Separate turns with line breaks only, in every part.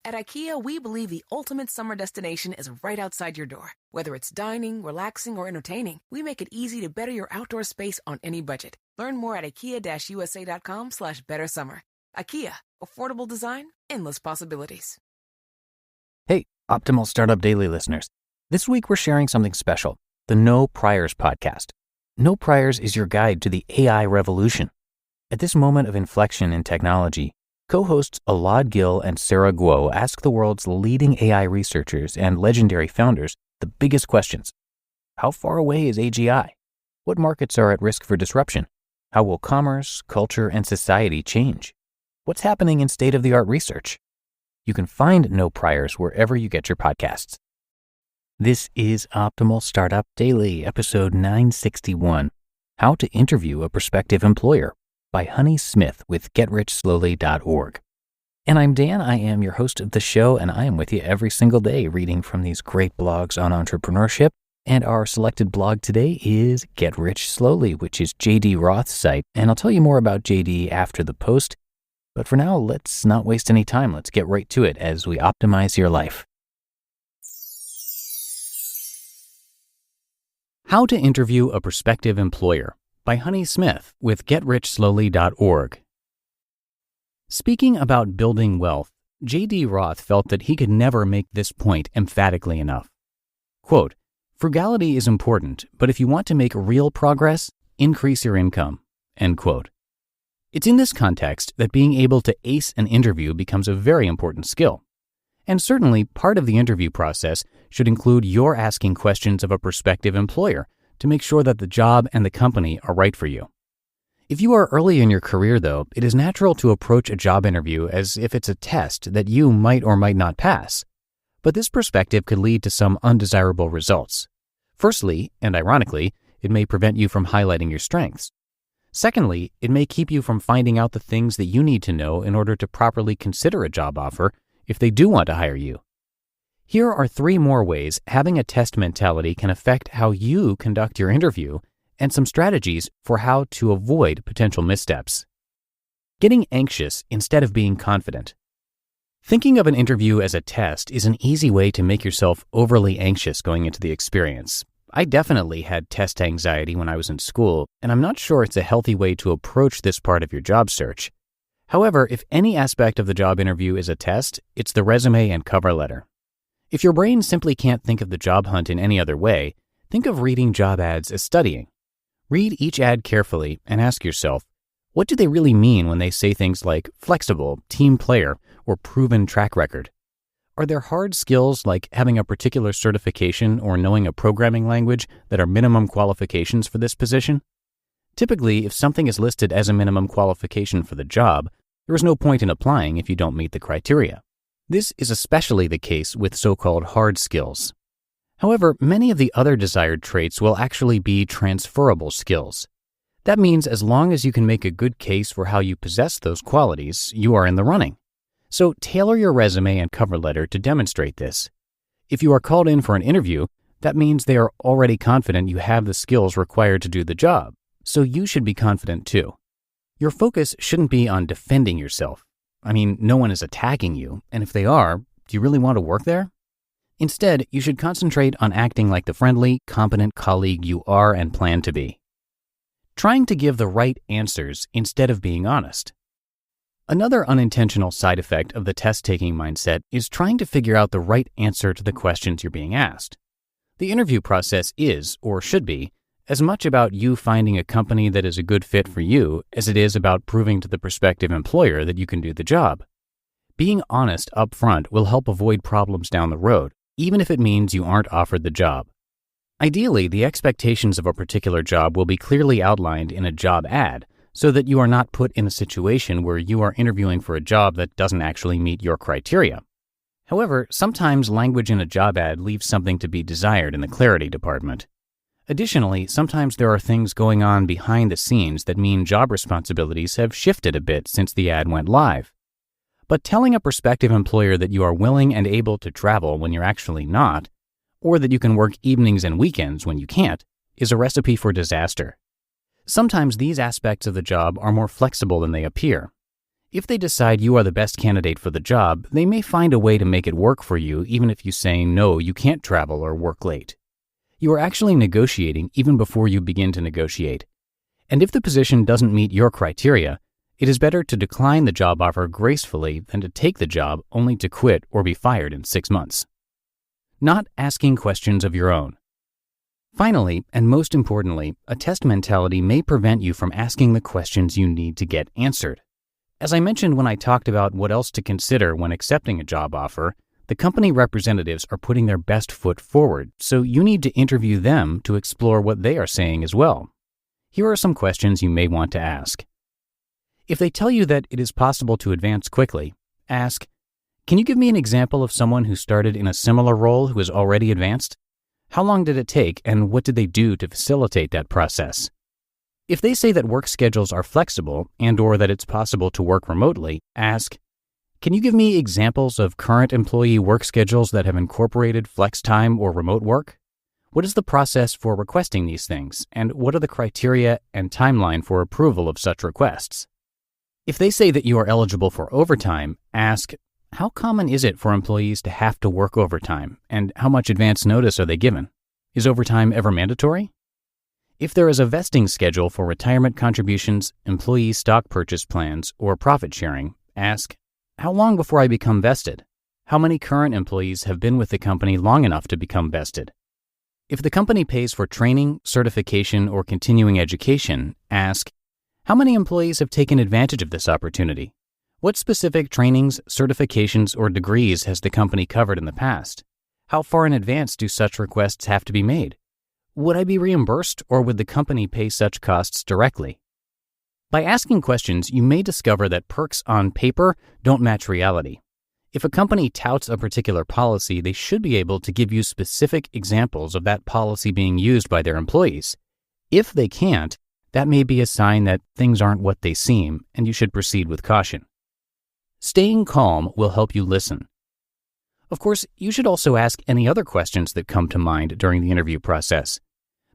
At IKEA, we believe the ultimate summer destination is right outside your door. Whether it's dining, relaxing, or entertaining, we make it easy to better your outdoor space on any budget. Learn more at IKEA-USA.com/bettersummer. IKEA, affordable design, endless possibilities.
Hey, Optimal Startup Daily listeners. This week we're sharing something special, the No Priors podcast. No Priors is your guide to the AI revolution. At this moment of inflection in technology, co-hosts Alad Gill and Sarah Guo ask the world's leading AI researchers and legendary founders the biggest questions. How far away is AGI? What markets are at risk for disruption? How will commerce, culture, and society change? What's happening in state-of-the-art research? You can find No Priors wherever you get your podcasts. This is Optimal Startup Daily, episode 961, How to Interview a Prospective Employer, by Honey Smith with GetRichSlowly.org. And I'm Dan, I am your host of the show, and I am with you every single day reading from these great blogs on entrepreneurship. And our selected blog today is Get Rich Slowly, which is JD Roth's site. And I'll tell you more about JD after the post. But for now, let's not waste any time. Let's get right to it as we optimize your life. How to Interview a Prospective Employer, by Honey Smith with GetRichSlowly.org. Speaking about building wealth, J.D. Roth felt that he could never make this point emphatically enough. Quote, "Frugality is important, but if you want to make real progress, increase your income." End quote. It's in this context that being able to ace an interview becomes a very important skill. And certainly part of the interview process should include your asking questions of a prospective employer to make sure that the job and the company are right for you. If you are early in your career, though, it is natural to approach a job interview as if it's a test that you might or might not pass. But this perspective could lead to some undesirable results. Firstly, and ironically, it may prevent you from highlighting your strengths. Secondly, it may keep you from finding out the things that you need to know in order to properly consider a job offer if they do want to hire you. Here are 3 more ways having a test mentality can affect how you conduct your interview and some strategies for how to avoid potential missteps. Getting anxious instead of being confident. Thinking of an interview as a test is an easy way to make yourself overly anxious going into the experience. I definitely had test anxiety when I was in school, and I'm not sure it's a healthy way to approach this part of your job search. However, if any aspect of the job interview is a test, it's the resume and cover letter. If your brain simply can't think of the job hunt in any other way, think of reading job ads as studying. Read each ad carefully and ask yourself, what do they really mean when they say things like flexible, team player, or proven track record? Are there hard skills like having a particular certification or knowing a programming language that are minimum qualifications for this position? Typically, if something is listed as a minimum qualification for the job, there is no point in applying if you don't meet the criteria. This is especially the case with so-called hard skills. However, many of the other desired traits will actually be transferable skills. That means as long as you can make a good case for how you possess those qualities, you are in the running. So tailor your resume and cover letter to demonstrate this. If you are called in for an interview, that means they are already confident you have the skills required to do the job, so you should be confident too. Your focus shouldn't be on defending yourself. I mean, no one is attacking you, and if they are, do you really want to work there? Instead, you should concentrate on acting like the friendly, competent colleague you are and plan to be. Trying to give the right answers instead of being honest. Another unintentional side effect of the test-taking mindset is trying to figure out the right answer to the questions you're being asked. The interview process is, or should be, as much about you finding a company that is a good fit for you as it is about proving to the prospective employer that you can do the job. Being honest up front will help avoid problems down the road, even if it means you aren't offered the job. Ideally, the expectations of a particular job will be clearly outlined in a job ad so that you are not put in a situation where you are interviewing for a job that doesn't actually meet your criteria. However, sometimes language in a job ad leaves something to be desired in the clarity department. Additionally, sometimes there are things going on behind the scenes that mean job responsibilities have shifted a bit since the ad went live. But telling a prospective employer that you are willing and able to travel when you're actually not, or that you can work evenings and weekends when you can't, is a recipe for disaster. Sometimes these aspects of the job are more flexible than they appear. If they decide you are the best candidate for the job, they may find a way to make it work for you even if you say no, you can't travel or work late. You are actually negotiating even before you begin to negotiate. And if the position doesn't meet your criteria, it is better to decline the job offer gracefully than to take the job only to quit or be fired in 6 months. Not asking questions of your own. Finally, and most importantly, a test mentality may prevent you from asking the questions you need to get answered. As I mentioned when I talked about what else to consider when accepting a job offer, the company representatives are putting their best foot forward, so you need to interview them to explore what they are saying as well. Here are some questions you may want to ask. If they tell you that it is possible to advance quickly, ask, "Can you give me an example of someone who started in a similar role who has already advanced? How long did it take and what did they do to facilitate that process?" If they say that work schedules are flexible and/or that it's possible to work remotely, ask, "Can you give me examples of current employee work schedules that have incorporated flex time or remote work? What is the process for requesting these things, and what are the criteria and timeline for approval of such requests?" If they say that you are eligible for overtime, ask, "How common is it for employees to have to work overtime, and how much advance notice are they given? Is overtime ever mandatory?" If there is a vesting schedule for retirement contributions, employee stock purchase plans, or profit sharing, ask, "How long before I become vested? How many current employees have been with the company long enough to become vested?" If the company pays for training, certification, or continuing education, ask, "How many employees have taken advantage of this opportunity? What specific trainings, certifications, or degrees has the company covered in the past? How far in advance do such requests have to be made? Would I be reimbursed, or would the company pay such costs directly?" By asking questions, you may discover that perks on paper don't match reality. If a company touts a particular policy, they should be able to give you specific examples of that policy being used by their employees. If they can't, that may be a sign that things aren't what they seem, and you should proceed with caution. Staying calm will help you listen. Of course, you should also ask any other questions that come to mind during the interview process.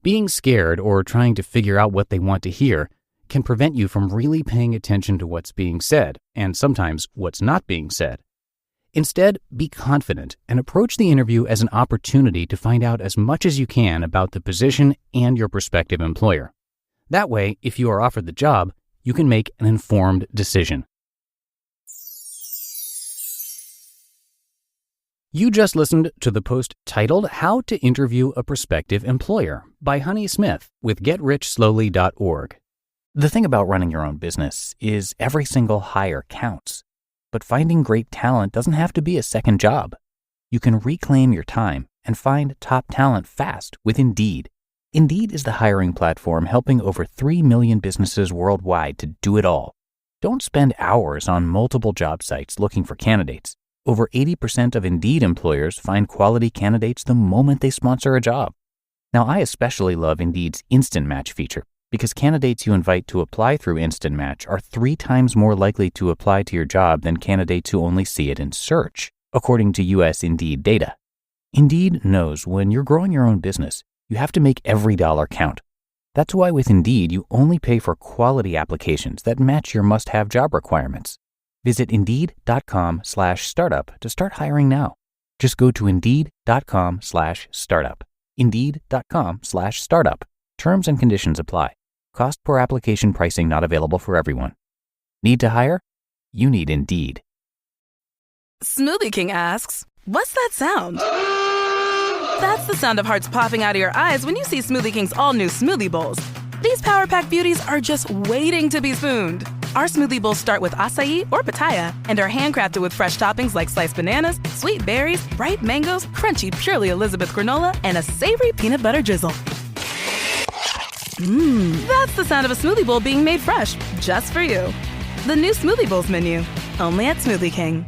Being scared or trying to figure out what they want to hear can prevent you from really paying attention to what's being said, and sometimes what's not being said. Instead, be confident and approach the interview as an opportunity to find out as much as you can about the position and your prospective employer. That way, if you are offered the job, you can make an informed decision. You just listened to the post titled "How to Interview a Prospective Employer" by Honey Smith with GetRichSlowly.org. The thing about running your own business is every single hire counts. But finding great talent doesn't have to be a second job. You can reclaim your time and find top talent fast with Indeed. Indeed is the hiring platform helping over 3 million businesses worldwide to do it all. Don't spend hours on multiple job sites looking for candidates. Over 80% of Indeed employers find quality candidates the moment they sponsor a job. Now, I especially love Indeed's Instant Match feature because candidates you invite to apply through Instant Match are 3 times more likely to apply to your job than candidates who only see it in search, according to U.S. Indeed data. Indeed knows when you're growing your own business, you have to make every dollar count. That's why with Indeed, you only pay for quality applications that match your must-have job requirements. Visit Indeed.com/startup to start hiring now. Just go to Indeed.com/startup. Indeed.com/startup. Terms and conditions apply. Cost per application pricing not available for everyone. Need to hire? You need Indeed.
Smoothie King asks, "What's that sound?" That's the sound of hearts popping out of your eyes when you see Smoothie King's all-new smoothie bowls. These Power Pack beauties are just waiting to be spooned. Our smoothie bowls start with acai or pitaya and are handcrafted with fresh toppings like sliced bananas, sweet berries, ripe mangoes, crunchy Purely Elizabeth granola, and a savory peanut butter drizzle. That's the sound of a smoothie bowl being made fresh, just for you. The new Smoothie Bowls menu, only at Smoothie King.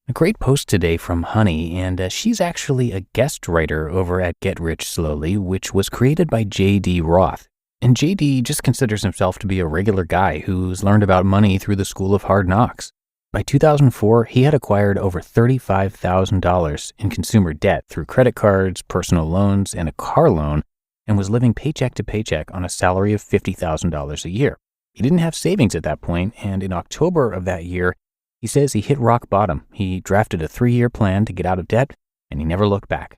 A great post today from Honey, and she's actually a guest writer over at Get Rich Slowly, which was created by J.D. Roth. And J.D. just considers himself to be a regular guy who's learned about money through the School of Hard Knocks. By 2004, he had acquired over $35,000 in consumer debt through credit cards, personal loans, and a car loan, and was living paycheck to paycheck on a salary of $50,000 a year. He didn't have savings at that point, and in October of that year, he says he hit rock bottom. He drafted a 3-year plan to get out of debt, and he never looked back.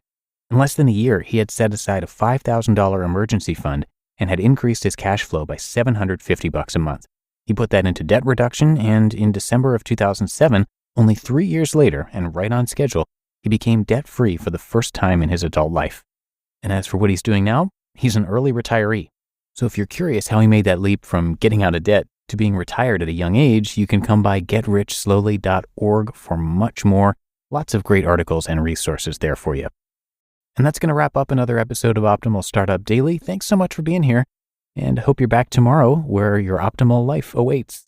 In less than a year, he had set aside a $5,000 emergency fund and had increased his cash flow by $750 a month. He put that into debt reduction, and in December of 2007, only 3 years later, and right on schedule, he became debt-free for the first time in his adult life. And as for what he's doing now, he's an early retiree. So if you're curious how he made that leap from getting out of debt to being retired at a young age, you can come by getrichslowly.org for much more. Lots of great articles and resources there for you. And that's going to wrap up another episode of Optimal Startup Daily. Thanks so much for being here, and hope you're back tomorrow where your optimal life awaits.